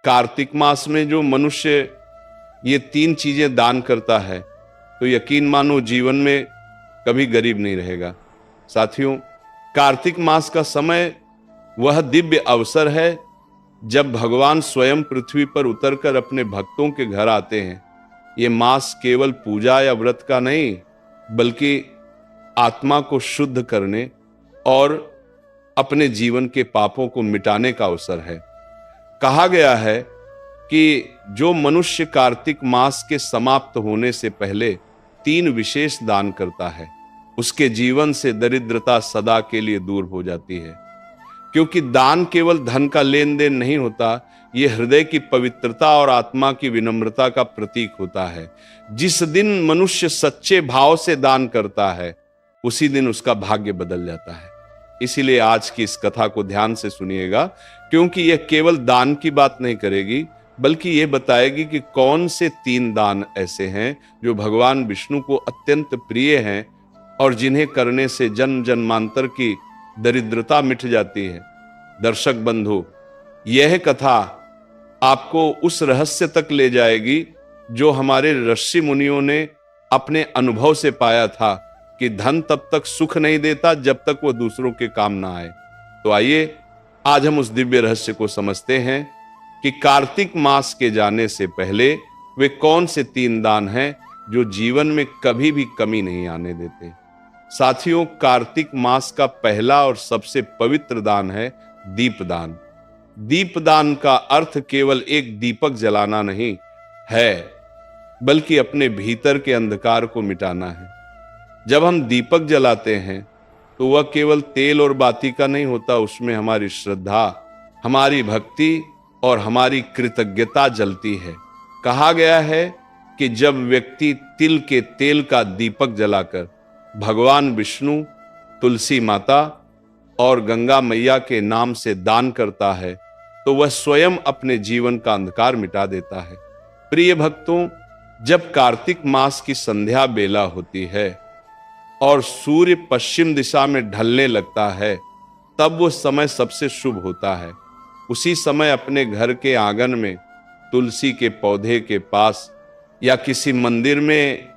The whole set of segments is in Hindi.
कार्तिक मास में जो मनुष्य ये 3 चीजें दान करता है तो यकीन मानो जीवन में कभी गरीब नहीं रहेगा। साथियों, कार्तिक मास का समय वह दिव्य अवसर है जब भगवान स्वयं पृथ्वी पर उतरकर अपने भक्तों के घर आते हैं। ये मास केवल पूजा या व्रत का नहीं, बल्कि आत्मा को शुद्ध करने और अपने जीवन के पापों को मिटाने का अवसर है। कहा गया है कि जो मनुष्य कार्तिक मास के समाप्त होने से पहले 3 विशेष दान करता है, उसके जीवन से दरिद्रता सदा के लिए दूर हो जाती है। क्योंकि दान केवल धन का लेन देन नहीं होता, यह हृदय की पवित्रता और आत्मा की विनम्रता का प्रतीक होता है। जिस दिन मनुष्य सच्चे भाव से दान करता है, उसी दिन उसका भाग्य बदल जाता है। इसीलिए आज की इस कथा को ध्यान से सुनिएगा, क्योंकि यह केवल दान की बात नहीं करेगी, बल्कि यह बताएगी कि कौन से 3 दान ऐसे हैं जो भगवान विष्णु को अत्यंत प्रिय हैं और जिन्हें करने से जन्म जन्मांतर की दरिद्रता मिट जाती है। दर्शक बंधु, यह कथा आपको उस रहस्य तक ले जाएगी जो हमारे ऋषि मुनियों ने अपने अनुभव से पाया था कि धन तब तक सुख नहीं देता जब तक वह दूसरों के काम ना आए। तो आइए आज हम उस दिव्य रहस्य को समझते हैं कि कार्तिक मास के जाने से पहले वे कौन से 3 दान हैं जो जीवन में कभी भी कमी नहीं आने देते। साथियों, कार्तिक मास का पहला और सबसे पवित्र दान है दीपदान। दीपदान का अर्थ केवल एक दीपक जलाना नहीं है, बल्कि अपने भीतर के अंधकार को मिटाना है। जब हम दीपक जलाते हैं तो वह केवल तेल और बाती का नहीं होता, उसमें हमारी श्रद्धा, हमारी भक्ति और हमारी कृतज्ञता जलती है। कहा गया है कि जब व्यक्ति तिल के तेल का दीपक जलाकर भगवान विष्णु, तुलसी माता और गंगा मैया के नाम से दान करता है तो वह स्वयं अपने जीवन का अंधकार मिटा देता है। प्रिय भक्तों, जब कार्तिक मास की संध्या बेला होती है और सूर्य पश्चिम दिशा में ढलने लगता है, तब वो समय सबसे शुभ होता है। उसी समय अपने घर के आंगन में तुलसी के पौधे के पास या किसी मंदिर में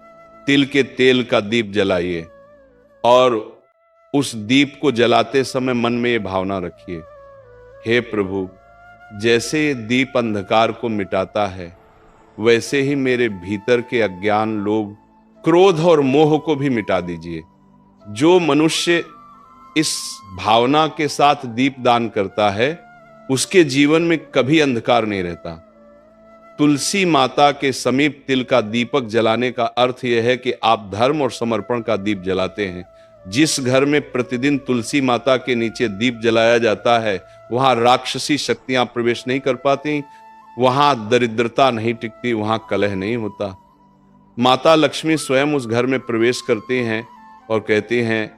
तिल के तेल का दीप जलाइए और उस दीप को जलाते समय मन में ये भावना रखिए, हे प्रभु, जैसे ये दीप अंधकार को मिटाता है, वैसे ही मेरे भीतर के अज्ञान, लोभ, क्रोध और मोह को भी मिटा दीजिए। जो मनुष्य इस भावना के साथ दीप दान करता है, उसके जीवन में कभी अंधकार नहीं रहता। तुलसी माता के समीप तिल का दीपक जलाने का अर्थ यह है कि आप धर्म और समर्पण का दीप जलाते हैं। जिस घर में प्रतिदिन तुलसी माता के नीचे दीप जलाया जाता है, वहां राक्षसी शक्तियां प्रवेश नहीं कर पाती, वहां दरिद्रता नहीं टिकती, वहां कलह नहीं होता। माता लक्ष्मी स्वयं उस घर में प्रवेश करती हैं और कहती हैं,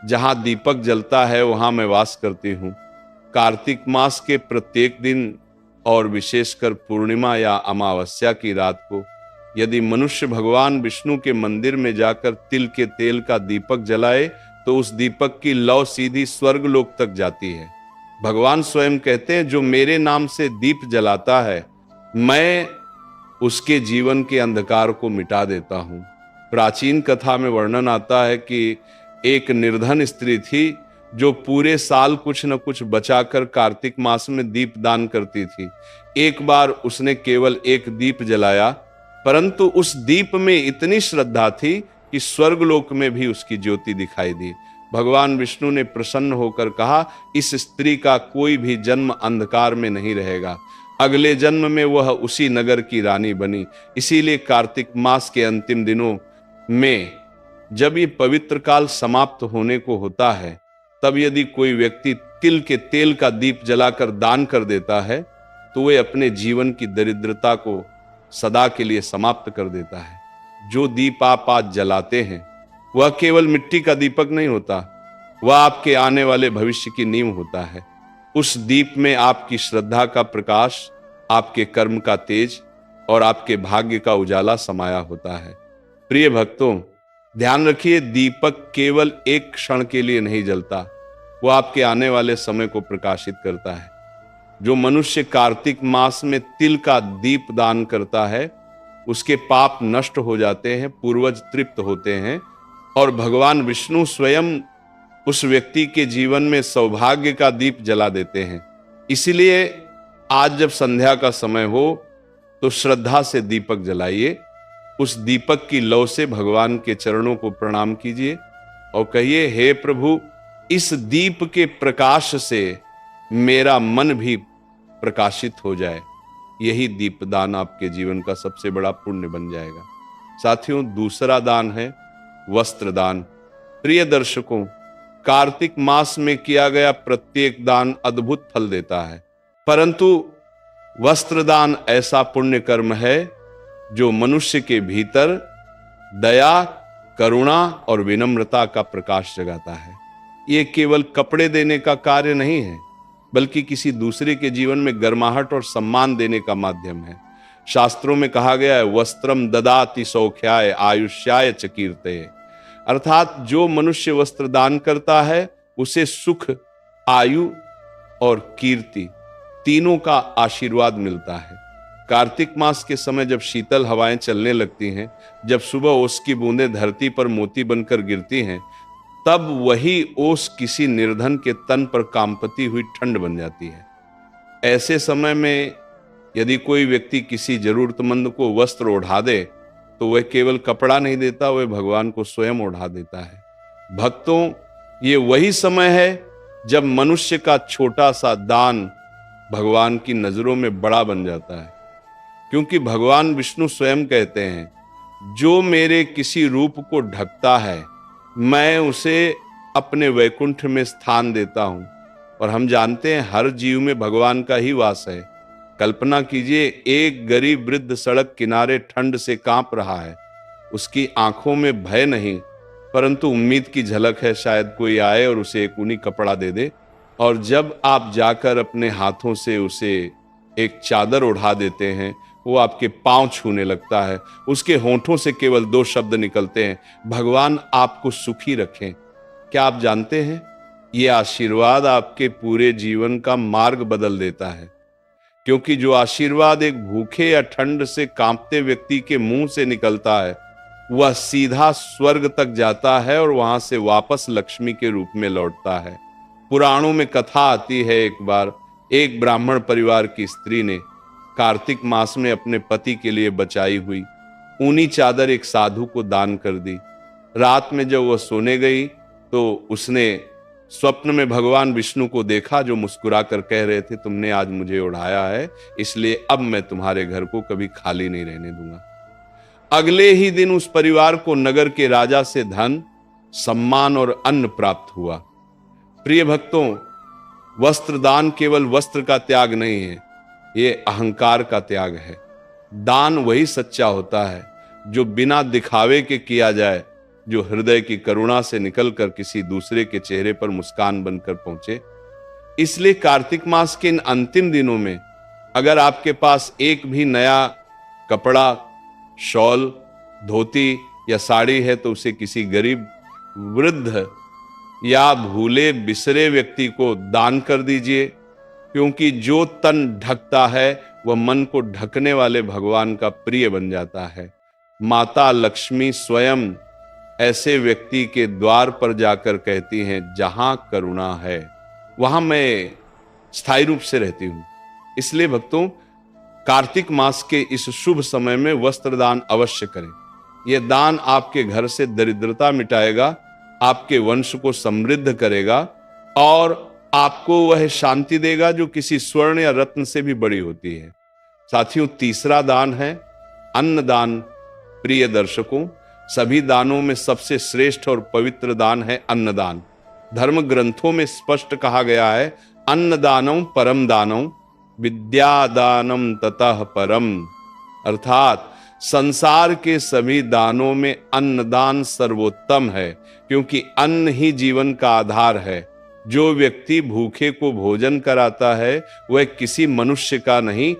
जहां दीपक जलता है वहां मैं वास करती हूं। कार्तिक मास के प्रत्येक दिन और विशेषकर पूर्णिमा या अमावस्या की रात को यदि मनुष्य भगवान विष्णु के मंदिर में जाकर तिल के तेल का दीपक जलाए तो उस दीपक की लौ सीधी स्वर्ग लोक तक जाती है। भगवान स्वयं कहते हैं, जो मेरे नाम से दीप जलाता है, मैं उसके जीवन के अंधकार को मिटा देता हूं। प्राचीन कथा में वर्णन आता है कि एक निर्धन स्त्री थी जो पूरे साल कुछ न कुछ बचाकर कार्तिक मास में दीप दान करती थी। एक बार उसने केवल एक दीप जलाया, परंतु उस दीप में इतनी श्रद्धा थी कि स्वर्गलोक में भी उसकी ज्योति दिखाई दी। भगवान विष्णु ने प्रसन्न होकर कहा, इस स्त्री का कोई भी जन्म अंधकार में नहीं रहेगा। अगले जन्म में वह उसी नगर की रानी बनी। इसीलिए कार्तिक मास के अंतिम दिनों में जब ये पवित्र काल समाप्त होने को होता है, तब यदि कोई व्यक्ति तिल के तेल का दीप जलाकर दान कर देता है तो वह अपने जीवन की दरिद्रता को सदा के लिए समाप्त कर देता है। जो दीप आप आज जलाते हैं वह केवल मिट्टी का दीपक नहीं होता, वह आपके आने वाले भविष्य की नींव होता है। उस दीप में आपकी श्रद्धा का प्रकाश, आपके कर्म का तेज और आपके भाग्य का उजाला समाया होता है। प्रिय भक्तों, ध्यान रखिए, दीपक केवल एक क्षण के लिए नहीं जलता, वो आपके आने वाले समय को प्रकाशित करता है। जो मनुष्य कार्तिक मास में तिल का दीप दान करता है उसके पाप नष्ट हो जाते हैं, पूर्वज तृप्त होते हैं और भगवान विष्णु स्वयं उस व्यक्ति के जीवन में सौभाग्य का दीप जला देते हैं। इसीलिए आज जब संध्या का समय हो तो श्रद्धा से दीपक जलाइए, उस दीपक की लौ से भगवान के चरणों को प्रणाम कीजिए और कहिए, हे प्रभु, इस दीप के प्रकाश से मेरा मन भी प्रकाशित हो जाए। यही दीपदान आपके जीवन का सबसे बड़ा पुण्य बन जाएगा। साथियों, दूसरा दान है वस्त्र दान। प्रिय दर्शकों, कार्तिक मास में किया गया प्रत्येक दान अद्भुत फल देता है, परंतु वस्त्र दान ऐसा पुण्य कर्म है जो मनुष्य के भीतर दया, करुणा और विनम्रता का प्रकाश जगाता है। ये केवल कपड़े देने का कार्य नहीं है, बल्कि किसी दूसरे के जीवन में गर्माहट और सम्मान देने का माध्यम है। शास्त्रों में कहा गया है, वस्त्रम ददाति सौख्याय आयुष्याय च कीर्तये, अर्थात जो मनुष्य वस्त्र दान करता है उसे सुख, आयु और कीर्ति तीनों का आशीर्वाद मिलता है। कार्तिक मास के समय जब शीतल हवाएं चलने लगती हैं, जब सुबह ओस की बूंदें धरती पर मोती बनकर गिरती हैं, तब वही ओस किसी निर्धन के तन पर कांपती हुई ठंड बन जाती है। ऐसे समय में यदि कोई व्यक्ति किसी जरूरतमंद को वस्त्र ओढ़ा दे तो वह केवल कपड़ा नहीं देता, वह भगवान को स्वयं ओढ़ा देता है। भक्तों, ये वही समय है जब मनुष्य का छोटा सा दान भगवान की नजरों में बड़ा बन जाता है, क्योंकि भगवान विष्णु स्वयं कहते हैं, जो मेरे किसी रूप को ढकता है मैं उसे अपने वैकुंठ में स्थान देता हूं। और हम जानते हैं हर जीव में भगवान का ही वास है। कल्पना कीजिए, एक गरीब वृद्ध सड़क किनारे ठंड से कांप रहा है, उसकी आंखों में भय नहीं परंतु उम्मीद की झलक है, शायद कोई आए और उसे एक ऊनी कपड़ा दे दे। और जब आप जाकर अपने हाथों से उसे एक चादर ओढ़ा देते हैं, वो आपके पांव छूने लगता है, उसके होंठों से केवल 2 शब्द निकलते हैं, भगवान आपको सुखी रखें। क्या आप जानते हैं, ये आशीर्वाद आपके पूरे जीवन का मार्ग बदल देता है, क्योंकि जो आशीर्वाद एक भूखे या ठंड से कांपते व्यक्ति के मुंह से निकलता है वह सीधा स्वर्ग तक जाता है और वहां से वापस लक्ष्मी के रूप में लौटता है। पुराणों में कथा आती है, एक बार एक ब्राह्मण परिवार की स्त्री ने कार्तिक मास में अपने पति के लिए बचाई हुई ऊनी चादर एक साधु को दान कर दी। रात में जब वह सोने गई तो उसने स्वप्न में भगवान विष्णु को देखा, जो मुस्कुरा कर कह रहे थे, तुमने आज मुझे उड़ाया है, इसलिए अब मैं तुम्हारे घर को कभी खाली नहीं रहने दूंगा। अगले ही दिन उस परिवार को नगर के राजा से धन, सम्मान और अन्न प्राप्त हुआ। प्रिय भक्तों, वस्त्र दान केवल वस्त्र का त्याग नहीं है, ये अहंकार का त्याग है। दान वही सच्चा होता है जो बिना दिखावे के किया जाए, जो हृदय की करुणा से निकलकर किसी दूसरे के चेहरे पर मुस्कान बनकर पहुंचे। इसलिए कार्तिक मास के इन अंतिम दिनों में अगर आपके पास एक भी नया कपड़ा, शॉल, धोती या साड़ी है तो उसे किसी गरीब, वृद्ध या भूले बिसरे व्यक्ति को दान कर दीजिए, क्योंकि जो तन ढकता है वह मन को ढकने वाले भगवान का प्रिय बन जाता है। माता लक्ष्मी स्वयं ऐसे व्यक्ति के द्वार पर जाकर कहती हैं, जहां करुणा है वहां मैं स्थायी रूप से रहती हूं। इसलिए भक्तों, कार्तिक मास के इस शुभ समय में वस्त्र दान अवश्य करें। यह दान आपके घर से दरिद्रता मिटाएगा, आपके वंश को समृद्ध करेगा और आपको वह शांति देगा जो किसी स्वर्ण या रत्न से भी बड़ी होती है। साथियों, तीसरा दान है अन्नदान। प्रिय दर्शकों, सभी दानों में सबसे श्रेष्ठ और पवित्र दान है अन्नदान। धर्म ग्रंथों में स्पष्ट कहा गया है, अन्नदानम परम दानम विद्यादानम ततः परम, अर्थात संसार के सभी दानों में अन्नदान सर्वोत्तम है, क्योंकि अन्न ही जीवन का आधार है। जो व्यक्ति भूखे को भोजन कराता है वह किसी मनुष्य का नहीं,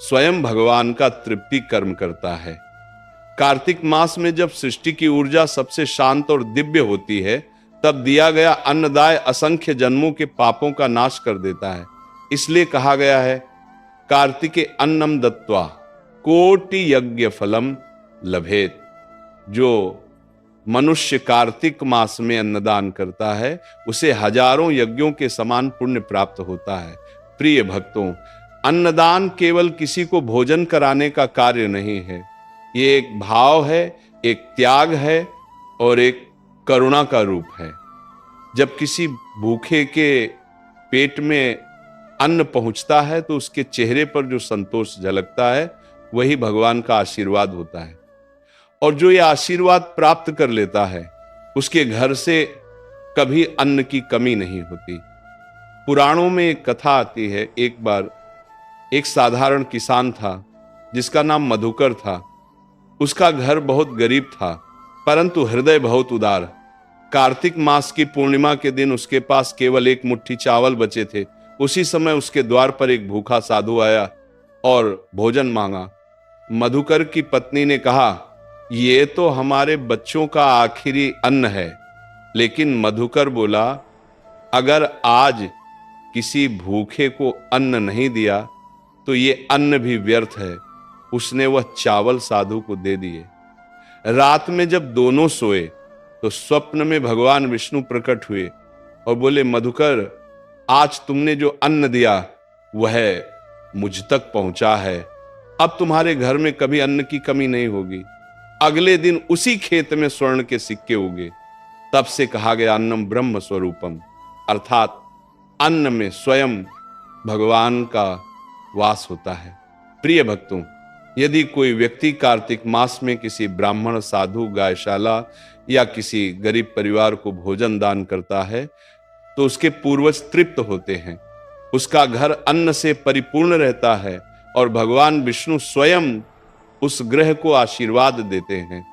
स्वयं भगवान का तृप्ति कर्म करता है। कार्तिक मास में जब सृष्टि की ऊर्जा सबसे शांत और दिव्य होती है, तब दिया गया अन्नदाय असंख्य जन्मों के पापों का नाश कर देता है। इसलिए कहा गया है कार्तिके अन्नम दत्वा कोटि यज्ञ फलम लभेत। जो मनुष्य कार्तिक मास में अन्नदान करता है उसे हजारों यज्ञों के समान पुण्य प्राप्त होता है। प्रिय भक्तों, अन्नदान केवल किसी को भोजन कराने का कार्य नहीं है, ये एक भाव है, एक त्याग है और एक करुणा का रूप है। जब किसी भूखे के पेट में अन्न पहुंचता है तो उसके चेहरे पर जो संतोष झलकता है वही भगवान का आशीर्वाद होता है। और जो ये आशीर्वाद प्राप्त कर लेता है उसके घर से कभी अन्न की कमी नहीं होती। पुराणों में एक कथा आती है, एक बार एक साधारण किसान था जिसका नाम मधुकर था। उसका घर बहुत गरीब था परंतु हृदय बहुत उदार। कार्तिक मास की पूर्णिमा के दिन उसके पास केवल एक मुट्ठी चावल बचे थे। उसी समय उसके द्वार पर एक भूखा साधु आया और भोजन मांगा। मधुकर की पत्नी ने कहा, ये तो हमारे बच्चों का आखिरी अन्न है। लेकिन मधुकर बोला, अगर आज किसी भूखे को अन्न नहीं दिया तो ये अन्न भी व्यर्थ है। उसने वह चावल साधु को दे दिए। रात में जब दोनों सोए तो स्वप्न में भगवान विष्णु प्रकट हुए और बोले, मधुकर, आज तुमने जो अन्न दिया वह मुझ तक पहुंचा है। अब तुम्हारे घर में कभी अन्न की कमी नहीं होगी। अगले दिन उसी खेत में स्वर्ण के सिक्के उगे। तब से कहा गया अन्नम ब्रह्म स्वरूपम, अर्थात अन्न में स्वयं भगवान का वास होता है। प्रिय भक्तों, यदि कोई व्यक्ति कार्तिक मास में किसी ब्राह्मण, साधु, गायशाला या किसी गरीब परिवार को भोजन दान करता है तो उसके पूर्वज तृप्त होते हैं, उसका घर अन्न से परिपूर्ण रहता है और भगवान विष्णु स्वयं उस ग्रह को आशीर्वाद देते हैं।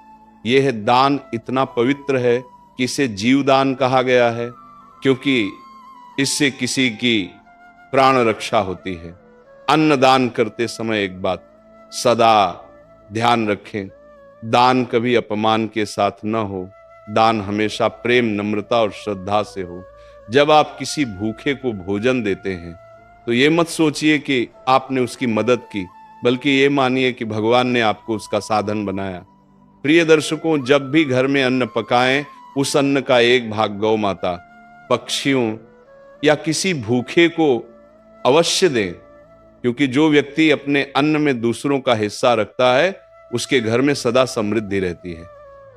यह दान इतना पवित्र है कि इसे जीवदान कहा गया है, क्योंकि इससे किसी की प्राण रक्षा होती है। अन्न दान करते समय एक बात सदा ध्यान रखें, दान कभी अपमान के साथ न हो। दान हमेशा प्रेम, नम्रता और श्रद्धा से हो। जब आप किसी भूखे को भोजन देते हैं तो ये मत सोचिए कि आपने उसकी मदद की, बल्कि ये मानिए कि भगवान ने आपको उसका साधन बनाया। प्रिय दर्शकों, जब भी घर में अन्न पकाएं, उस अन्न का एक भाग गौ माता, पक्षियों या किसी भूखे को अवश्य दें, क्योंकि जो व्यक्ति अपने अन्न में दूसरों का हिस्सा रखता है उसके घर में सदा समृद्धि रहती है।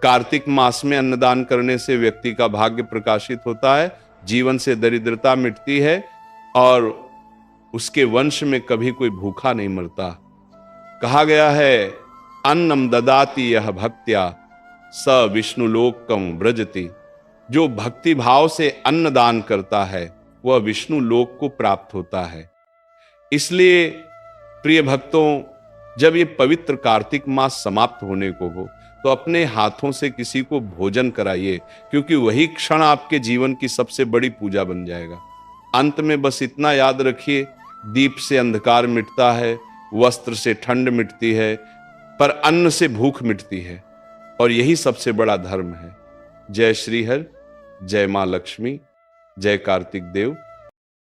कार्तिक मास में अन्नदान करने से व्यक्ति का भाग्य प्रकाशित होता है, जीवन से दरिद्रता मिटती है और उसके वंश में कभी कोई भूखा नहीं मरता। कहा गया है, अन्नम ददाति यह भक्त्या स विष्णु लोकम व्रजति। जो भक्ति भाव से अन्न दान करता है वह विष्णु लोक को प्राप्त होता है। इसलिए प्रिय भक्तों, जब ये पवित्र कार्तिक मास समाप्त होने को हो तो अपने हाथों से किसी को भोजन कराइए, क्योंकि वही क्षण आपके जीवन की सबसे बड़ी पूजा बन जाएगा। अंत में बस इतना याद रखिए, दीप से अंधकार मिटता है, वस्त्र से ठंड मिटती है, पर अन्न से भूख मिटती है, और यही सबसे बड़ा धर्म है। जय श्री हरि, जय मां लक्ष्मी, जय कार्तिक देव।